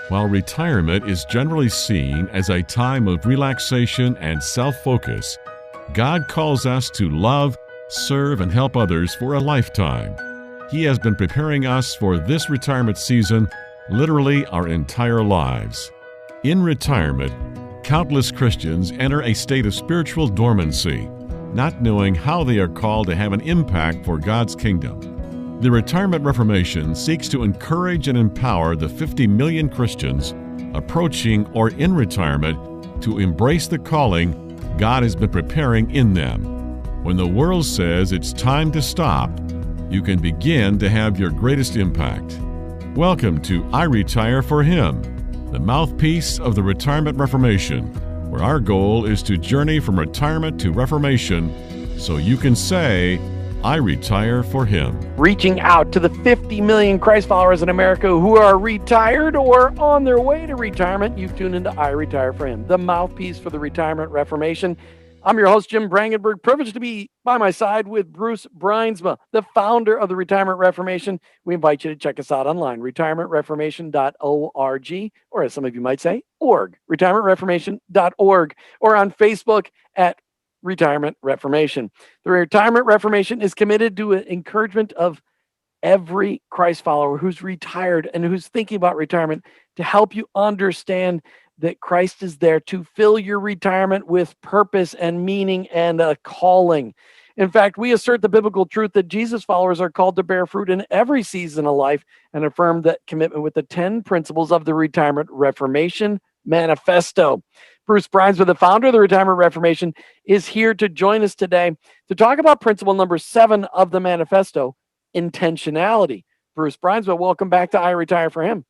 While retirement is generally seen as a time of relaxation and self-focus, God calls us to love, serve, and help others for a lifetime. He has been preparing us for this retirement season literally our entire lives. In retirement, countless Christians enter a state of spiritual dormancy, not knowing how they are called to have an impact for God's kingdom. The Retirement Reformation seeks to encourage and empower the 50 million Christians approaching or in retirement to embrace the calling God has been preparing in them. When the world says it's time to stop, you can begin to have your greatest impact. Welcome to iRetire4Him, the mouthpiece of the Retirement Reformation, where our goal is to journey from retirement to reformation so you can say, I retire for Him. Reaching out to the 50 million Christ followers in America who are retired or on their way to retirement, you've tuned into iRetire4Him, the mouthpiece for the Retirement Reformation. I'm your host, Jim Brangenberg, privileged to be by my side with Bruinsma, the founder of the Retirement Reformation. We invite you to check us out online, retirementreformation.org, or as some of you might say, org, retirementreformation.org, or on Facebook at Retirement Reformation. The Retirement Reformation is committed to an encouragement of every Christ follower who's retired and who's thinking about retirement to help you understand that Christ is there to fill your retirement with purpose and meaning and a calling. In fact, we assert the biblical truth that Jesus followers are called to bear fruit in every season of life and affirm that commitment with the 10 principles of the Retirement Reformation Manifesto. Bruce Bruinsma, the founder of the Retirement Reformation, is here to join us today to talk about principle number 7 of the manifesto, intentionality. Bruce Bruinsma, welcome back to iRetire4Him.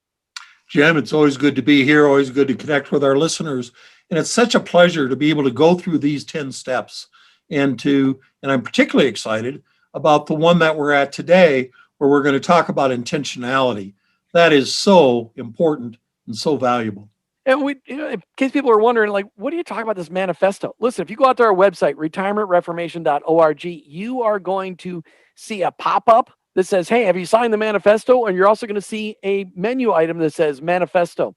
Jim, it's always good to be here, always good to connect with our listeners. And it's such a pleasure to be able to go through these 10 steps and I'm particularly excited about the one that we're at today, where we're going to talk about intentionality. That is so important and so valuable. And in case people are wondering, like, what are you talking about this manifesto? Listen, if you go out to our website, retirementreformation.org, you are going to see a pop-up that says, hey, have you signed the manifesto? And you're also going to see a menu item that says manifesto.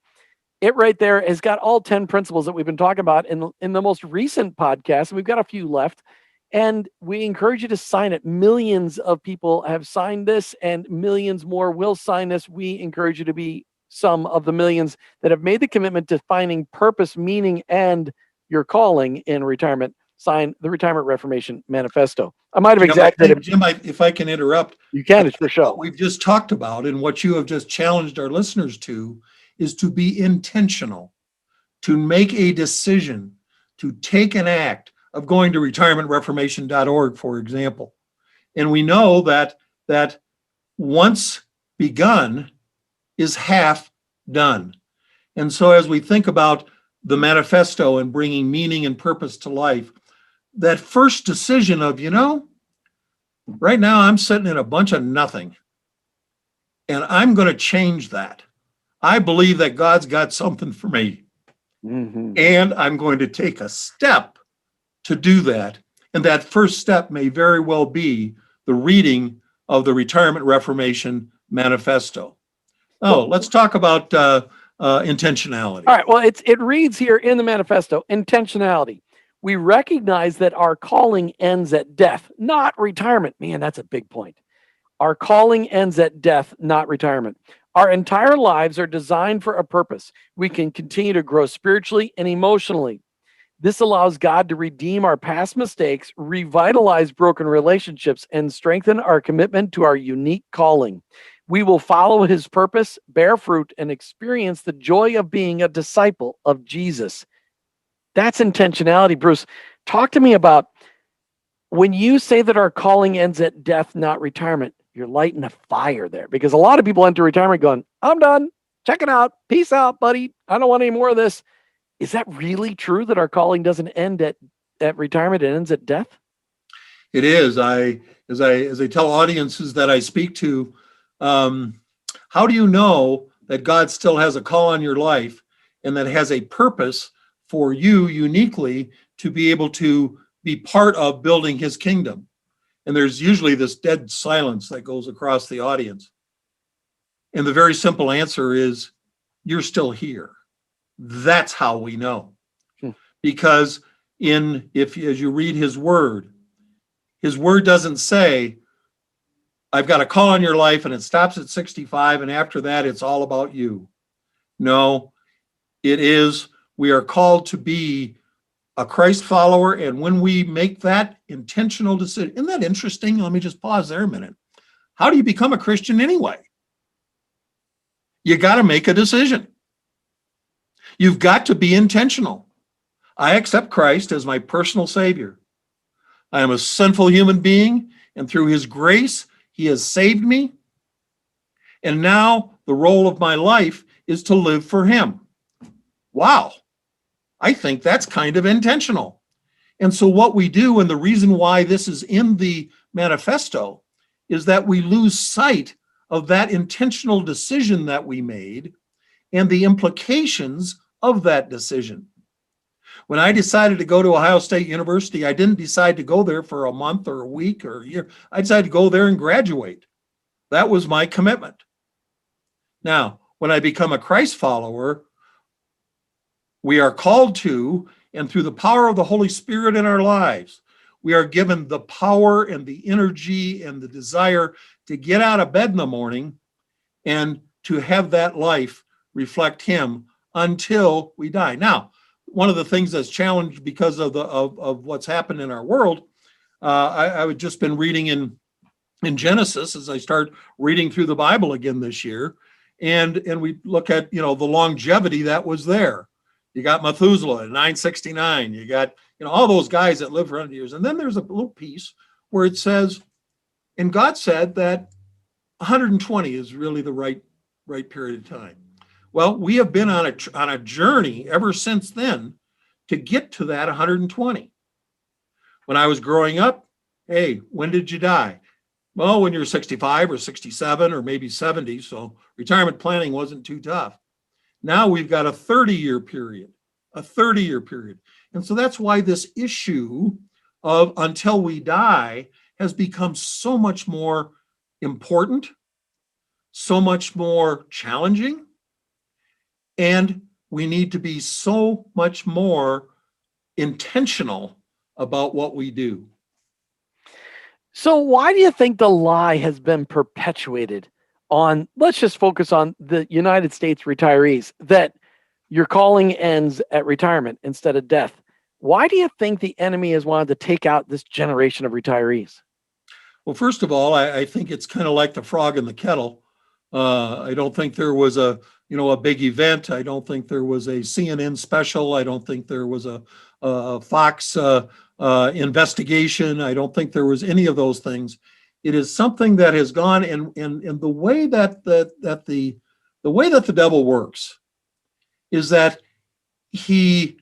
It right there has got all 10 principles that we've been talking about in the most recent podcast. And we've got a few left. And we encourage you to sign it. Millions of people have signed this and millions more will sign this. We encourage you to be some of the millions that have made the commitment to finding purpose, meaning, and your calling in retirement. Sign the Retirement Reformation Manifesto. I might have exaggerated. Jim, if I can interrupt. You can, it's your show. What we've just talked about and what you have just challenged our listeners to is to be intentional, to make a decision, to take an act of going to retirementreformation.org, for example. And we know that once begun is half done. And so as we think about the manifesto and bringing meaning and purpose to life, that first decision of, right now I'm sitting in a bunch of nothing, and I'm going to change that. I believe that God's got something for me, and I'm going to take a step to do that. And that first step may very well be the reading of the Retirement Reformation Manifesto. Let's talk about intentionality. All right. Well, it reads here in the manifesto, intentionality. We recognize that our calling ends at death, not retirement. Man, that's a big point. Our calling ends at death, not retirement. Our entire lives are designed for a purpose. We can continue to grow spiritually and emotionally. This allows God to redeem our past mistakes, revitalize broken relationships, and strengthen our commitment to our unique calling. We will follow His purpose, bear fruit, and experience the joy of being a disciple of Jesus. That's intentionality, Bruce. Talk to me about when you say that our calling ends at death, not retirement. You're lighting a fire there, because a lot of people enter retirement going, I'm done. Check it out. Peace out, buddy. I don't want any more of this. Is that really true that our calling doesn't end at retirement? It ends at death? It is. As I tell audiences that I speak to, how do you know that God still has a call on your life and that has a purpose for you uniquely to be able to be part of building His kingdom? And there's usually this dead silence that goes across the audience. And the very simple answer is you're still here. That's how we know. Because as you read his word doesn't say, I've got a call on your life and it stops at 65, and after that, it's all about you. No, it is, we are called to be a Christ follower, and when we make that intentional decision, isn't that interesting? Let me just pause there a minute. How do you become a Christian anyway? You got to make a decision. You've got to be intentional. I accept Christ as my personal Savior. I am a sinful human being, and through his grace, he has saved me. And now the role of my life is to live for him. Wow. I think that's kind of intentional. And so what we do, and the reason why this is in the manifesto, is that we lose sight of that intentional decision that we made and the implications of that decision. When I decided to go to Ohio State University, I didn't decide to go there for a month or a week or a year. I decided to go there and graduate. That was my commitment. Now, when I become a Christ follower, we are called to, and through the power of the Holy Spirit in our lives, we are given the power and the energy and the desire to get out of bed in the morning and to have that life reflect him until we die. Now, one of the things that's challenged because of what's happened in our world, I've just been reading in Genesis as I start reading through the Bible again this year, and we look at the longevity that was there. You got Methuselah at 969. You got all those guys that lived for 100 years, and then there's a little piece where it says, and God said that 120 is really the right period of time. Well, we have been on a journey ever since then to get to that 120. When I was growing up, hey, when did you die? Well, when you're 65 or 67 or maybe 70, so retirement planning wasn't too tough. Now we've got a 30-year period. And so that's why this issue of until we die has become so much more important, so much more challenging, and we need to be so much more intentional about what we do. So why do you think the lie has been perpetuated on, let's just focus on the United States retirees, that your calling ends at retirement instead of death? Why do you think the enemy has wanted to take out this generation of retirees? Well, first of all, I think it's kind of like the frog in the kettle. I don't think there was a big event. I don't think there was a CNN special. I don't think there was a Fox investigation. I don't think there was any of those things. It is something that has gone, and the way that the way that the devil works is that he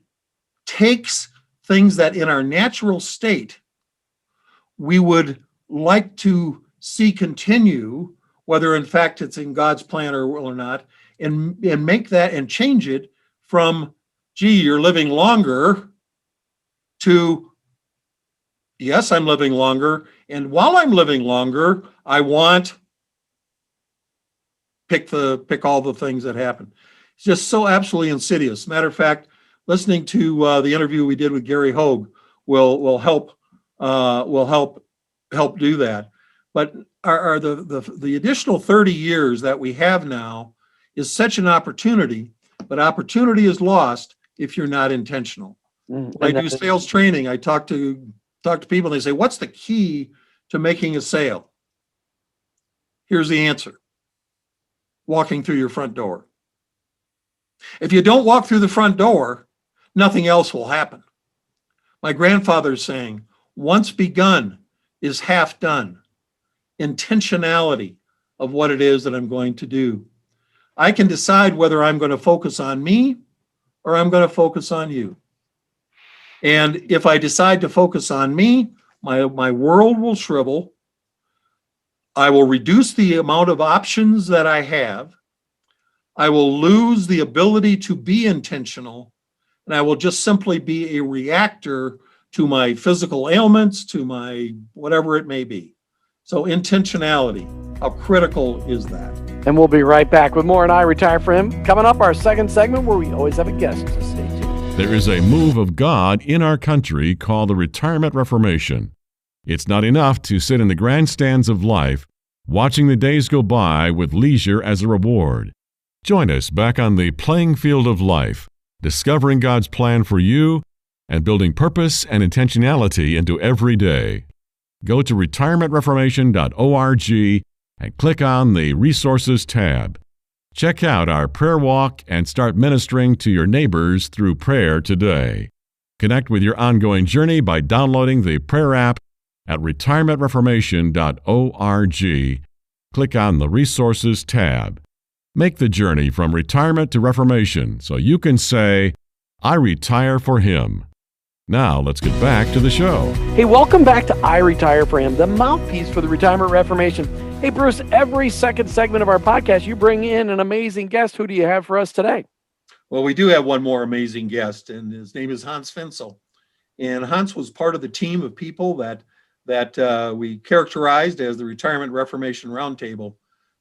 takes things that in our natural state we would like to see continue, whether in fact it's in God's plan or will or not, and make that and change it from, gee, you're living longer, to, yes, I'm living longer, and while I'm living longer, I want pick all the things that happen. It's just so absolutely insidious. Matter of fact, listening to the interview we did with Gary Hogue will help do that. But are the additional 30 years that we have now is such an opportunity, but opportunity is lost if you're not intentional. When I do sales training, I talk to people and they say, what's the key to making a sale? Here's the answer: walking through your front door. If you don't walk through the front door, nothing else will happen. My grandfather's saying, once begun is half done. Intentionality of what it is that I'm going to do. I can decide whether I'm going to focus on me or I'm going to focus on you. And if I decide to focus on me, my world will shrivel. I will reduce the amount of options that I have. I will lose the ability to be intentional, and I will just simply be a reactor to my physical ailments, to my whatever it may be. So intentionality, how critical is that? And we'll be right back with more on I Retire for Him. Coming up, our second segment where we always have a guest to stay tuned. There is a move of God in our country called the Retirement Reformation. It's not enough to sit in the grandstands of life, watching the days go by with leisure as a reward. Join us back on the playing field of life, discovering God's plan for you and building purpose and intentionality into every day. Go to retirementreformation.org and click on the Resources tab. Check out our prayer walk and start ministering to your neighbors through prayer today. Connect with your ongoing journey by downloading the prayer app at retirementreformation.org. Click on the Resources tab. Make the journey from retirement to reformation so you can say, I retire for Him. Now, let's get back to the show. Hey, welcome back to I Retire for Him, the mouthpiece for the Retirement Reformation. Hey, Bruce, every second segment of our podcast, you bring in an amazing guest. Who do you have for us today? Well, we do have one more amazing guest, and his name is Hans FINZEL. And Hans was part of the team of people that we characterized as the Retirement Reformation Roundtable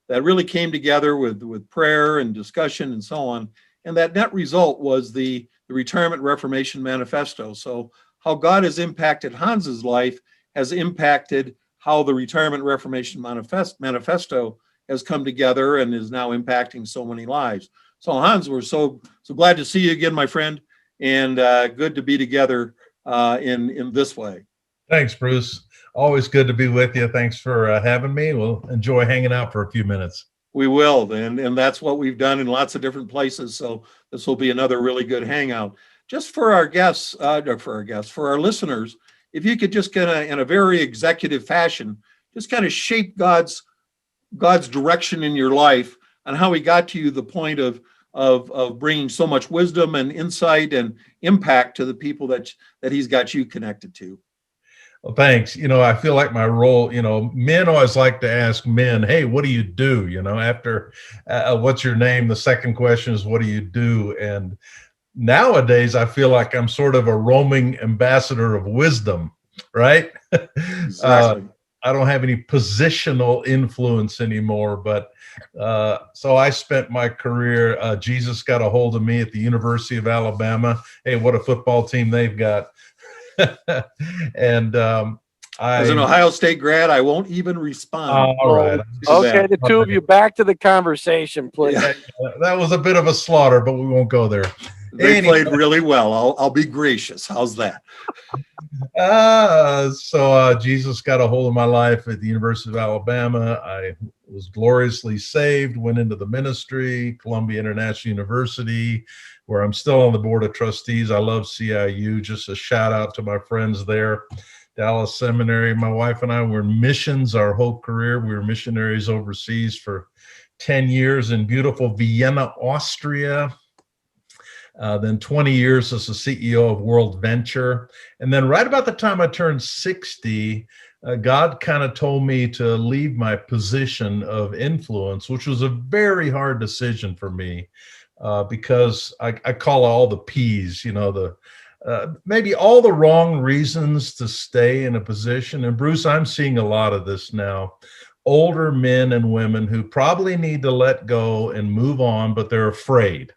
that really came together with prayer and discussion and so on. And that net result was the Retirement Reformation Manifesto. So how God has impacted Hans's life has impacted how the Retirement Reformation Manifesto has come together and is now impacting so many lives. So Hans, we're so glad to see you again, my friend, and good to be together in this way. Thanks, Bruce. Always good to be with you. Thanks for having me. We'll enjoy hanging out for a few minutes. We will, and that's what we've done in lots of different places. So this will be another really good hangout. Just for our guests, for our listeners, if you could just kind of, in a very executive fashion, just kind of shape God's direction in your life and how He got to you the point of bringing so much wisdom and insight and impact to the people that He's got you connected to. Well, thanks. I feel like my role, men always like to ask men, hey, what do you do? After what's your name? The second question is, what do you do? And nowadays, I feel like I'm sort of a roaming ambassador of wisdom, right? Exactly. I don't have any positional influence anymore, but so I spent my career, Jesus got a hold of me at the University of Alabama. Hey, what a football team they've got. And as an Ohio State grad, I won't even respond. All right. Okay, the two of you back to the conversation, please. Yeah, that was a bit of a slaughter, but we won't go there. They played really well. I'll be gracious. How's that? So Jesus got a hold of my life at the University of Alabama. I was gloriously saved, went into the ministry, Columbia International University, where I'm still on the board of trustees. I love CIU. Just a shout out to my friends there. Dallas Seminary. My wife and I were in missions our whole career. We were missionaries overseas for 10 years in beautiful Vienna, Austria. Then 20 years as the CEO of World Venture. And then right about the time I turned 60, God kind of told me to leave my position of influence, which was a very hard decision for me because I call all the P's, maybe all the wrong reasons to stay in a position. And Bruce, I'm seeing a lot of this now. Older men and women who probably need to let go and move on, but they're afraid.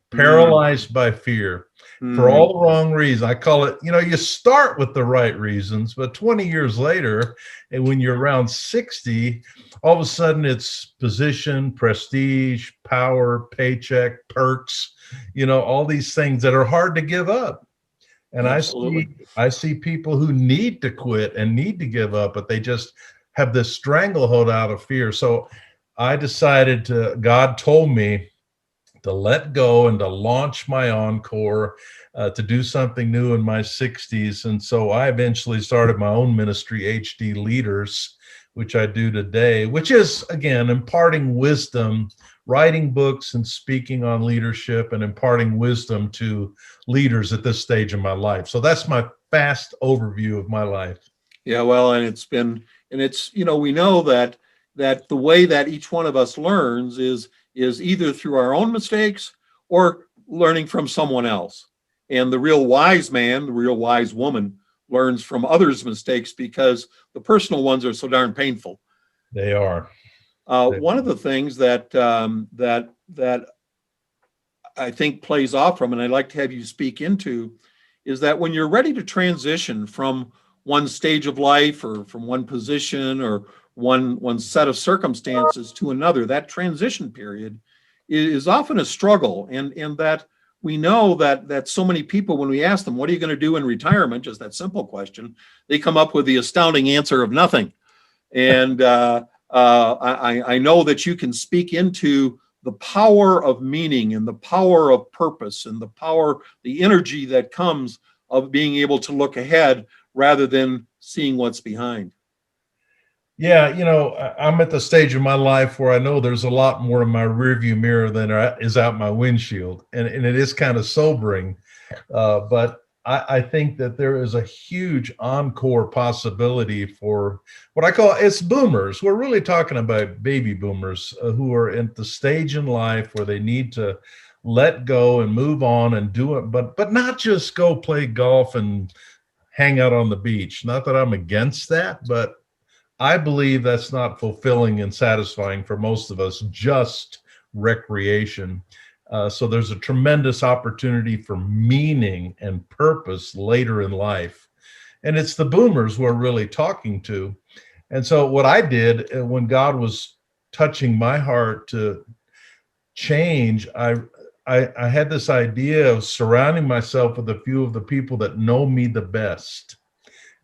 Paralyzed by fear for all the wrong reasons. I call it, you start with the right reasons, but 20 years later, and when you're around 60, all of a sudden it's position, prestige, power, paycheck, perks, all these things that are hard to give up. And I see people who need to quit and need to give up, but they just have this stranglehold out of fear. So I decided God told me to let go and to launch my encore, to do something new in my 60s. And so I eventually started my own ministry, HD Leaders, which I do today, which is, again, imparting wisdom, writing books and speaking on leadership and imparting wisdom to leaders at this stage of my life. So that's my fast overview of my life. Yeah, well, we know that the way that each one of us learns is either through our own mistakes or learning from someone else. And the real wise man, the real wise woman learns from others' mistakes because the personal ones are so darn painful. They are. One of the things that that I think plays off from, and I'd like to have you speak into, is that when you're ready to transition from one stage of life or from one position or one set of circumstances to another, that transition period is often a struggle, and that we know that so many people, when we ask them, what are you going to do in retirement, just that simple question, they come up with the astounding answer of nothing. And I know that you can speak into the power of meaning and the power of purpose and the energy that comes of being able to look ahead rather than seeing what's behind. Yeah, I'm at the stage of my life where I know there's a lot more in my rearview mirror than is out my windshield, and it is kind of sobering. But I think that there is a huge encore possibility for what I call it's boomers. We're really talking about baby boomers who are at the stage in life where they need to let go and move on and do it, but not just go play golf and hang out on the beach. Not that I'm against that, but I believe that's not fulfilling and satisfying for most of us, just recreation. So there's a tremendous opportunity for meaning and purpose later in life. And it's the boomers we're really talking to. And so what I did when God was touching my heart to change, I had this idea of surrounding myself with a few of the people that know me the best.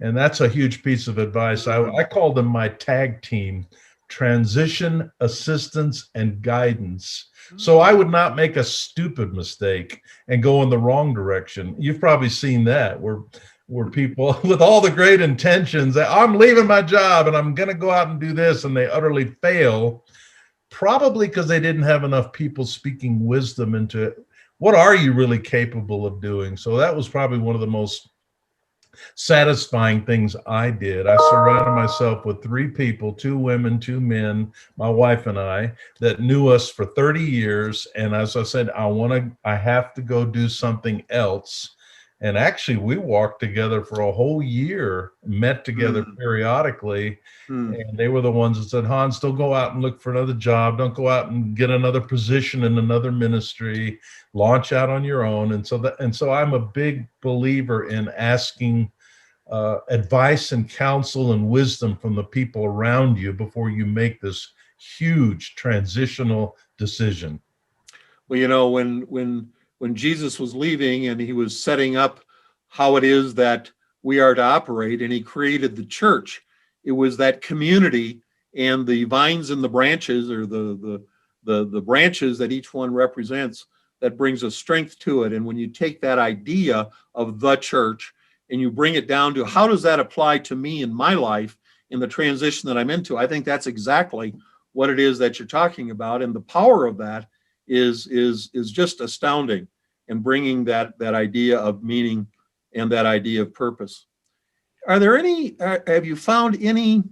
And that's a huge piece of advice. I call them my tag team: transition, assistance, and guidance. So I would not make a stupid mistake and go in the wrong direction. You've probably seen that where people with all the great intentions, I'm leaving my job and I'm going to go out and do this, and they utterly fail, probably because they didn't have enough people speaking wisdom into what are you really capable of doing. So that was probably one of the most satisfying things I did. I surrounded myself with 3 people, 2 women, 2 men, my wife and I, that knew us for 30 years. And as I said, I have to go do something else. And actually, we walked together for a whole year, met together periodically. And they were the ones that said, Hans, don't go out and look for another job. Don't go out and get another position in another ministry. Launch out on your own. And so I'm a big believer in asking advice and counsel and wisdom from the people around you before you make this huge transitional decision. Well, when Jesus was leaving and he was setting up how it is that we are to operate, and he created the church, it was that community and the vines and the branches, or the branches that each one represents, that brings a strength to it. And when you take that idea of the church and you bring it down to how does that apply to me in my life in the transition that I'm into, I think that's exactly what it is that you're talking about. And the power of that is just astounding, and bringing that idea of meaning and that idea of purpose. Have you found any,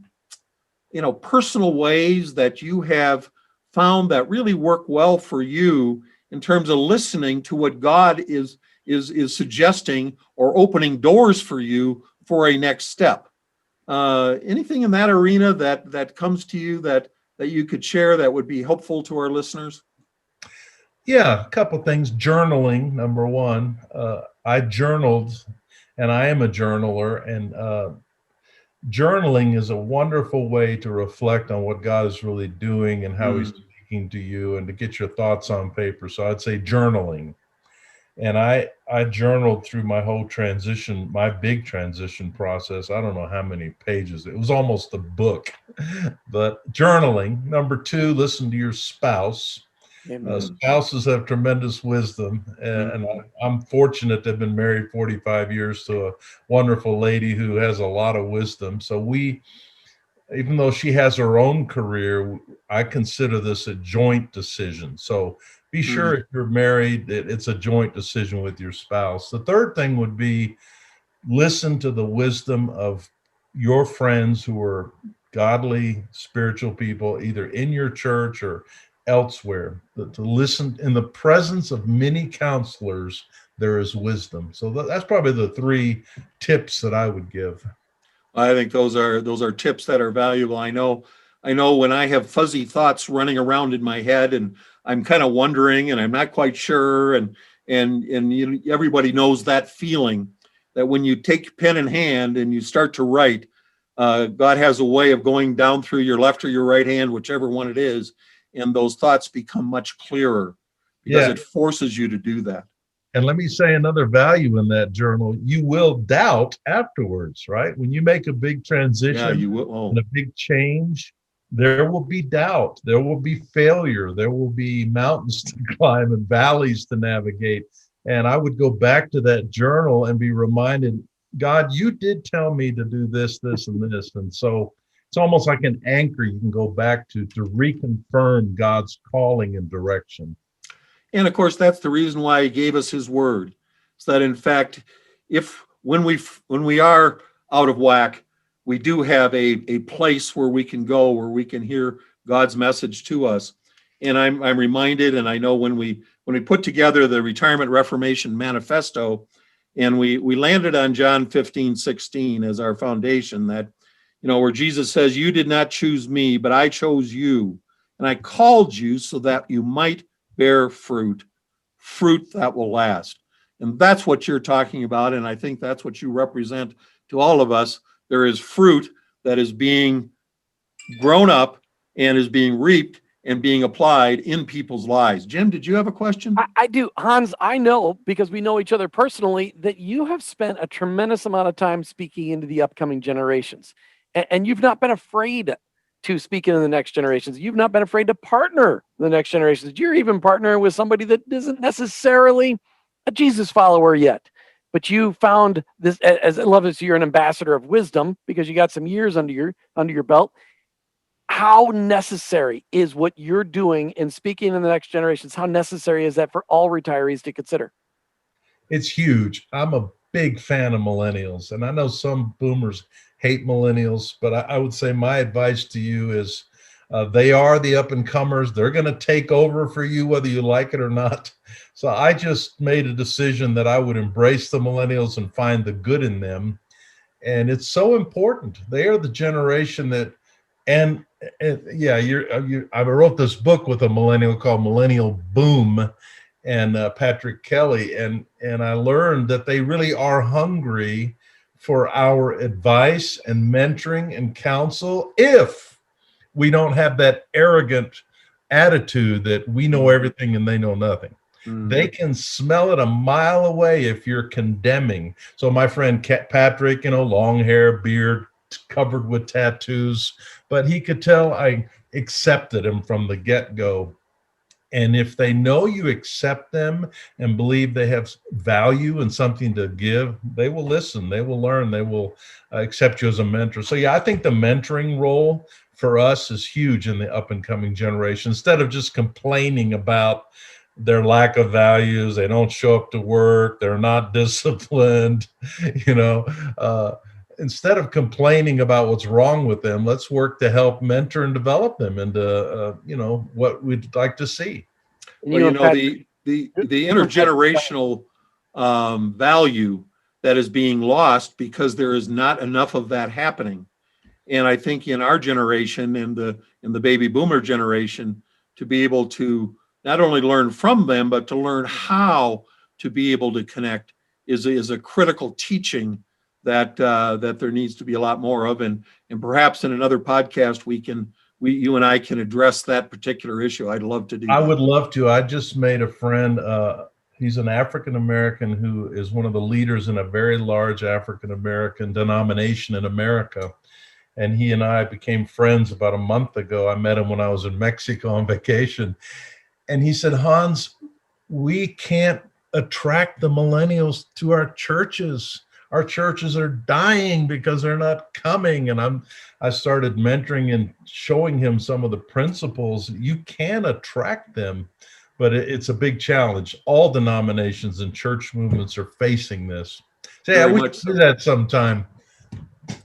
personal ways that you have found that really work well for you in terms of listening to what God is suggesting or opening doors for you for a next step? Anything in that arena that comes to you that you could share that would be helpful to our listeners? Yeah, a couple things. Journaling, number one. I journaled, and I am a journaler, and journaling is a wonderful way to reflect on what God is really doing and how he's speaking to you, and to get your thoughts on paper. So I'd say journaling. And I journaled through my whole transition, my big transition process. I don't know how many pages. It was almost a book. But journaling. Number 2, listen to your spouse. Spouses have tremendous wisdom, and I'm fortunate to have been married 45 years to a wonderful lady who has a lot of wisdom. So even though she has her own career, I consider this a joint decision. So be sure if you're married that it's a joint decision with your spouse. The third thing would be listen to the wisdom of your friends who are godly, spiritual people, either in your church or elsewhere. To listen in the presence of many counselors, there is wisdom. So that's probably the 3 tips that I would give. I think those are tips that are valuable. I know I know when I have fuzzy thoughts running around in my head and I'm kind of wondering and I'm not quite sure, and everybody knows that feeling, that when you take pen in hand and you start to write, God has a way of going down through your left or your right hand, whichever one it is, and those thoughts become much clearer because it forces you to do that. And let me say another value in that journal. You will doubt afterwards, right? When you make a big transition, you will. And a big change, there will be doubt. There will be failure. There will be mountains to climb and valleys to navigate. And I would go back to that journal and be reminded, God, you did tell me to do this, this, and this. And so it's almost like an anchor you can go back to reconfirm God's calling and direction. And of course, that's the reason why he gave us his word. So that in fact, when we are out of whack, we do have a place where we can go, where we can hear God's message to us. And I'm reminded, and I know when we put together the Retirement Reformation Manifesto, and we landed on John 15:16 as our foundation, that, where Jesus says, "You did not choose me, but I chose you, and I called you so that you might bear fruit that will last." And that's what you're talking about, and I think that's what you represent to all of us. There is fruit that is being grown up and is being reaped and being applied in people's lives. Jim, did you have a question? I do. Hans, I know, because we know each other personally, that you have spent a tremendous amount of time speaking into the upcoming generations. And you've not been afraid to speak into the next generations. You've not been afraid to partner the next generations. You're even partnering with somebody that isn't necessarily a Jesus follower yet. But you found this, as I love this, you're an ambassador of wisdom because you got some years under your belt. How necessary is what you're doing in speaking in the next generations? How necessary is that for all retirees to consider? It's huge. I'm a big fan of millennials, and I know some boomers hate millennials, but I would say my advice to you is they are the up and comers. They're going to take over for you, whether you like it or not. So I just made a decision that I would embrace the millennials and find the good in them. And it's so important. They are the generation that, and I wrote this book with a millennial called Millennial Boom and Patrick Kelly. And I learned that they really are hungry for our advice and mentoring and counsel if we don't have that arrogant attitude that we know everything and they know nothing. They can smell it a mile away if you're condemning. So my friend Patrick, long hair, beard, covered with tattoos, but he could tell I accepted him from the get-go. And if they know you accept them and believe they have value and something to give, they will listen, they will learn, they will accept you as a mentor. So yeah, I think the mentoring role for us is huge in the up and coming generation. Instead of just complaining about their lack of values, they don't show up to work, they're not disciplined, instead of complaining about what's wrong with them, let's work to help mentor and develop them into, what we'd like to see. Well, the intergenerational value that is being lost because there is not enough of that happening. And I think in our generation, in the baby boomer generation, to be able to not only learn from them, but to learn how to be able to connect is a critical teaching that there needs to be a lot more of. And perhaps in another podcast, you and I can address that particular issue. I'd love to do that. I would love to. I just made a friend. He's an African-American who is one of the leaders in a very large African-American denomination in America. And he and I became friends about a month ago. I met him when I was in Mexico on vacation. And he said, Hans, we can't attract the millennials to our churches. Our churches are dying because they're not coming. And I started mentoring and showing him some of the principles. You can attract them, but it's a big challenge. All denominations and church movements are facing this. So yeah, we can do that sometime.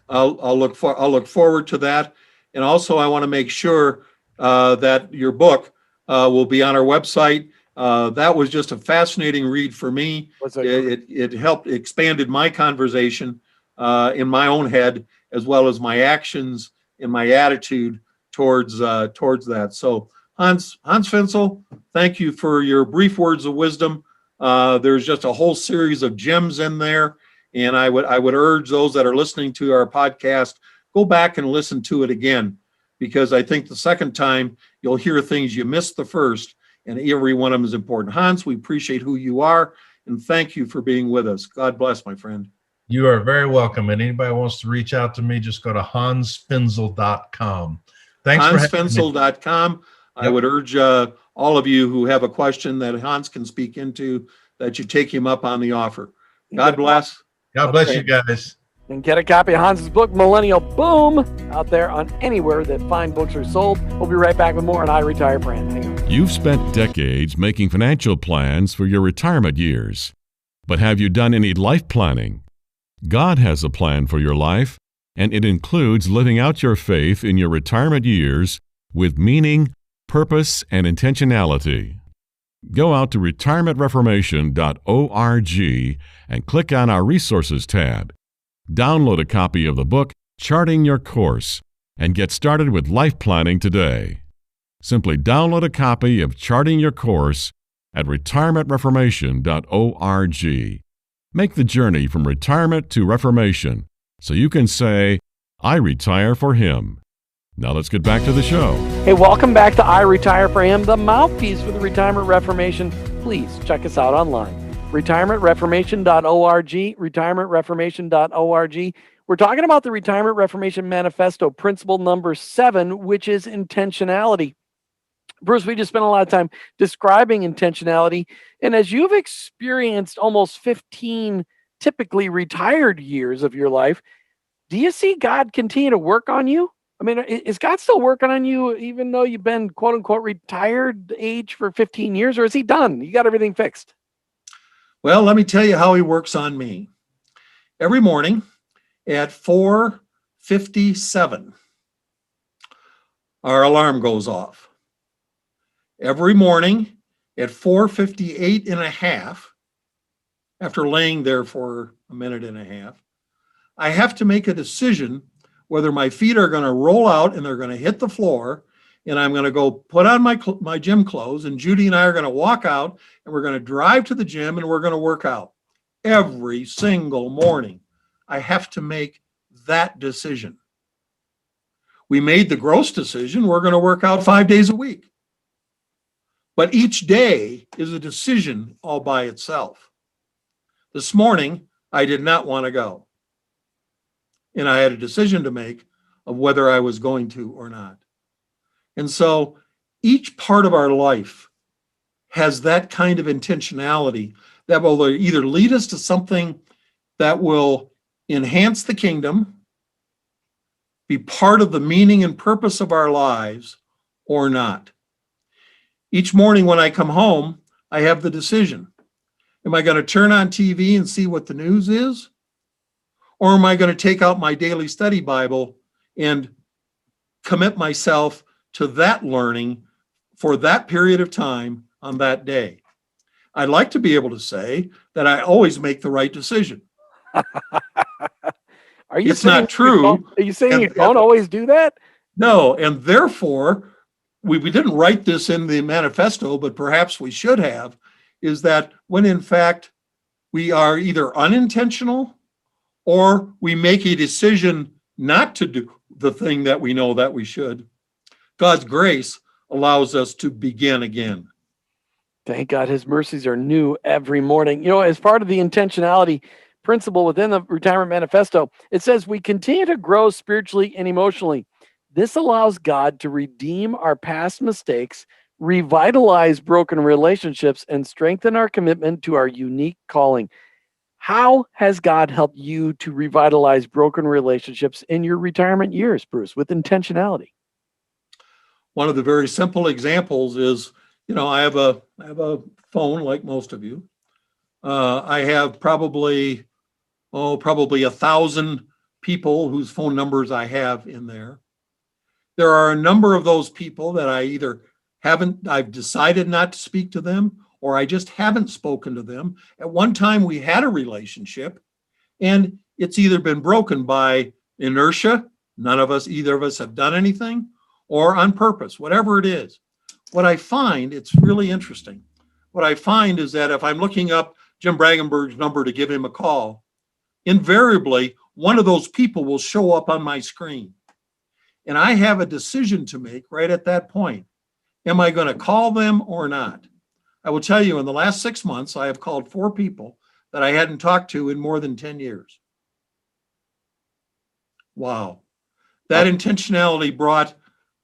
I'll look forward to that. And also, I want to make sure that your book will be on our website. That was just a fascinating read for me. It helped expanded my conversation in my own head, as well as my actions and my attitude towards that. So Hans FINZEL, thank you for your brief words of wisdom. There's just a whole series of gems in there, and I would urge those that are listening to our podcast, go back and listen to it again, because I think the second time you'll hear things you missed the first, and every one of them is important. Hans, we appreciate who you are, and thank you for being with us. God bless, my friend. You are very welcome. And anybody who wants to reach out to me, just go to hansfinzel.com. Thanks for having me. hansfinzel.com. Yep. I would urge all of you who have a question that Hans can speak into, that you take him up on the offer. God bless. God bless you guys. And get a copy of Hans's book, Millennial Boom, out there on anywhere that fine books are sold. We'll be right back with more on iRetire4Him. Hang on. You've spent decades making financial plans for your retirement years. But have you done any life planning? God has a plan for your life, and it includes living out your faith in your retirement years with meaning, purpose, and intentionality. Go out to retirementreformation.org and click on our Resources tab. Download a copy of the book, Charting Your Course, and get started with life planning today. Simply download a copy of Charting Your Course at retirementreformation.org. Make the journey from retirement to reformation so you can say, I retire for Him. Now let's get back to the show. Hey, welcome back to iRetire4Him, the mouthpiece for the Retirement Reformation. Please check us out online. Retirementreformation.org, retirementreformation.org. We're talking about the Retirement Reformation Manifesto, principle number 7, which is intentionality. Bruce, we just spent a lot of time describing intentionality. And as you've experienced almost 15 typically retired years of your life, do you see God continue to work on you? I mean, is God still working on you even though you've been, quote unquote, retired age for 15 years, or is he done? You got everything fixed? Well, let me tell you how he works on me. Every morning at 4:57, our alarm goes off. Every morning at 4:58 and a half, after laying there for a minute and a half, I have to make a decision whether my feet are going to roll out and they're going to hit the floor, and I'm going to go put on my gym clothes, and Judy and I are going to walk out, and we're going to drive to the gym, and we're going to work out. Every single morning, I have to make that decision. We made the gross decision, we're going to work out 5 days a week. But each day is a decision all by itself. This morning, I did not want to go. And I had a decision to make of whether I was going to or not. And so each part of our life has that kind of intentionality that will either lead us to something that will enhance the kingdom, be part of the meaning and purpose of our lives, or not. Each morning when I come home, I have the decision. Am I going to turn on TV and see what the news is? Or am I going to take out my daily study Bible and commit myself to that learning for that period of time on that day? I'd like to be able to say that I always make the right decision. It's not true. Are you saying you don't always do that? No, and therefore, we didn't write this in the manifesto, but perhaps we should have, is that when in fact we are either unintentional or we make a decision not to do the thing that we know that we should, God's grace allows us to begin again. Thank God his mercies are new every morning. You know, as part of the intentionality principle within the Retirement Manifesto, it says we continue to grow spiritually and emotionally. This allows God to redeem our past mistakes, revitalize broken relationships, and strengthen our commitment to our unique calling. How has God helped you to revitalize broken relationships in your retirement years, Bruce, with intentionality? One of the very simple examples is, I have a phone like most of you. I have probably 1,000 people whose phone numbers I have in there. There are a number of those people that I've decided not to speak to them, or I just haven't spoken to them. At one time we had a relationship and it's either been broken by inertia, either of us have done anything, or on purpose, whatever it is. What I find, it's really interesting. What I find is that if I'm looking up Jim Brangenberg's number to give him a call, invariably, one of those people will show up on my screen. And I have a decision to make right at that point. Am I going to call them or not? I will tell you, in the last 6 months, I have called 4 people that I hadn't talked to in more than 10 years. Wow. That intentionality brought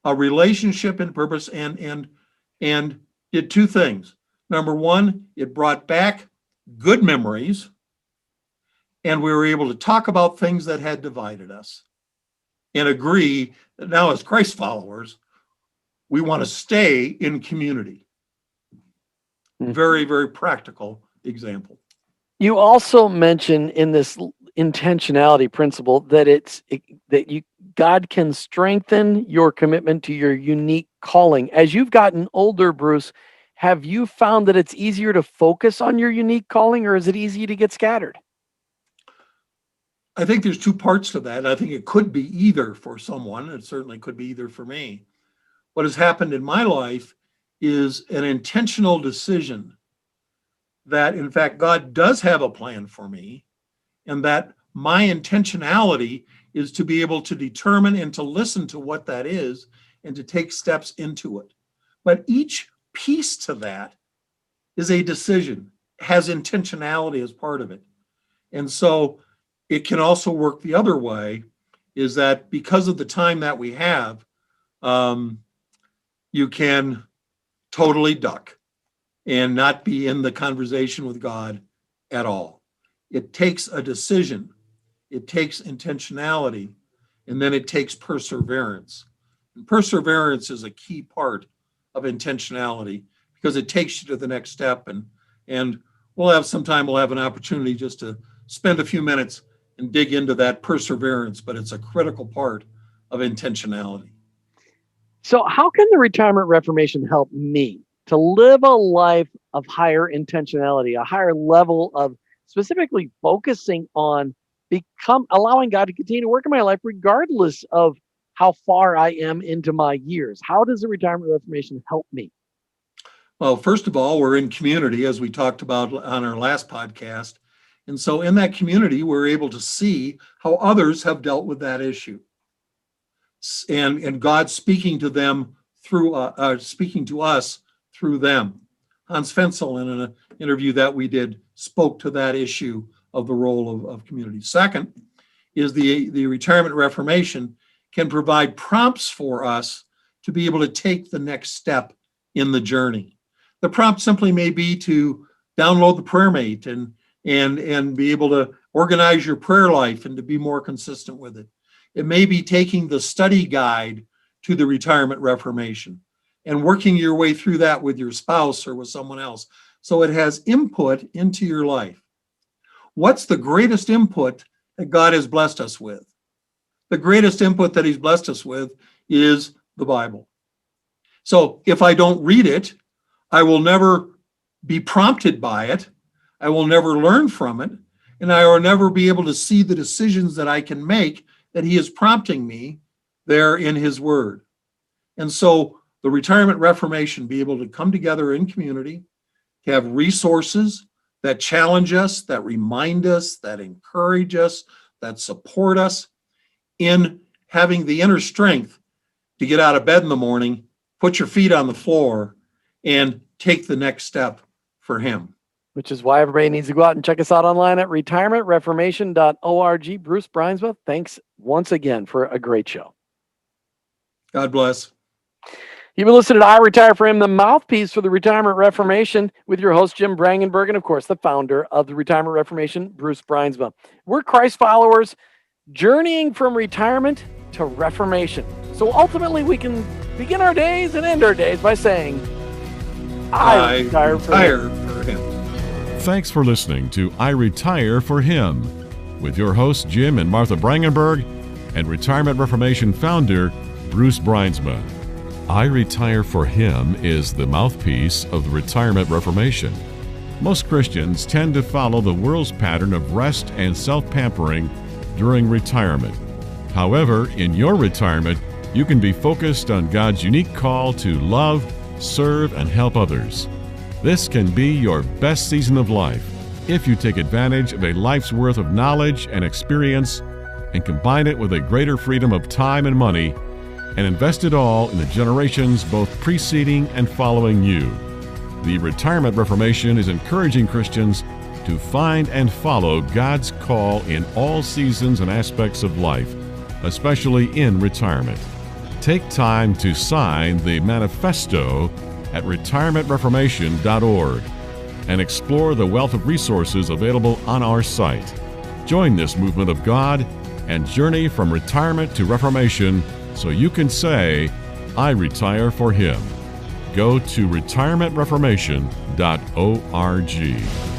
a relationship and purpose and did 2 things. Number 1, it brought back good memories, and we were able to talk about things that had divided us and agree that now, as Christ followers, we want to stay in community. Very, very practical example. You also mention in this intentionality principle that God can strengthen your commitment to your unique calling. As you've gotten older, Bruce, have you found that it's easier to focus on your unique calling, or is it easy to get scattered? I think there's 2 parts to that. I think it could be either for someone. It certainly could be either for me. What has happened in my life is an intentional decision that, in fact, God does have a plan for me, and that my intentionality is to be able to determine and to listen to what that is and to take steps into it. But each piece to that is a decision, has intentionality as part of it. And so it can also work the other way, is that because of the time that we have, you can totally duck and not be in the conversation with God at all. It takes a decision, it takes intentionality, and then it takes perseverance. And perseverance is a key part of intentionality because it takes you to the next step. And we'll have an opportunity just to spend a few minutes and dig into that perseverance, but it's a critical part of intentionality. So how can the Retirement Reformation help me to live a life of higher intentionality, a higher level of specifically focusing on allowing God to continue to work in my life regardless of how far I am into my years? How does the Retirement Reformation help me? Well, first of all, we're in community, as we talked about on our last podcast. And so in that community, we're able to see how others have dealt with that issue. And God speaking to them speaking to us through them. Hans FINZEL, in an interview that we did, spoke to that issue of the role of community. Second is the Retirement Reformation can provide prompts for us to be able to take the next step in the journey. The prompt simply may be to download the Prayer Mate and be able to organize your prayer life and to be more consistent with it. It may be taking the study guide to the Retirement Reformation and working your way through that with your spouse or with someone else. So it has input into your life. What's the greatest input that God has blessed us with? The greatest input that he's blessed us with is the Bible. So if I don't read it, I will never be prompted by it. I will never learn from it. And I will never be able to see the decisions that I can make that he is prompting me there in his word. And so the Retirement Reformation, be able to come together in community, to have resources that challenge us, that remind us, that encourage us, that support us in having the inner strength to get out of bed in the morning, put your feet on the floor, and take the next step for him. Which is why everybody needs to go out and check us out online at retirementreformation.org. Bruce Bruinsma, thanks once again for a great show. God bless. You've been listening to iRetire4Him, the mouthpiece for the Retirement Reformation, with your host, Jim Brangenberg, and of course, the founder of the Retirement Reformation, Bruce Bruinsma. We're Christ followers journeying from retirement to reformation. So ultimately, we can begin our days and end our days by saying, I retire for him. Thanks for listening to I Retire for Him with your hosts Jim and Martha Brangenberg and Retirement Reformation founder Bruce Bruinsma. I Retire for Him is the mouthpiece of the Retirement Reformation. Most Christians tend to follow the world's pattern of rest and self-pampering during retirement. However, in your retirement, You can be focused on God's unique call to love, serve, and help others. This can be your best season of life if you take advantage of a life's worth of knowledge and experience and combine it with a greater freedom of time and money and invest it all in the generations both preceding and following you. The Retirement Reformation is encouraging Christians to find and follow God's call in all seasons and aspects of life, especially in retirement. Take time to sign the manifesto at retirementreformation.org and explore the wealth of resources available on our site. Join this movement of God and journey from retirement to reformation so you can say, I retire for Him. Go to retirementreformation.org.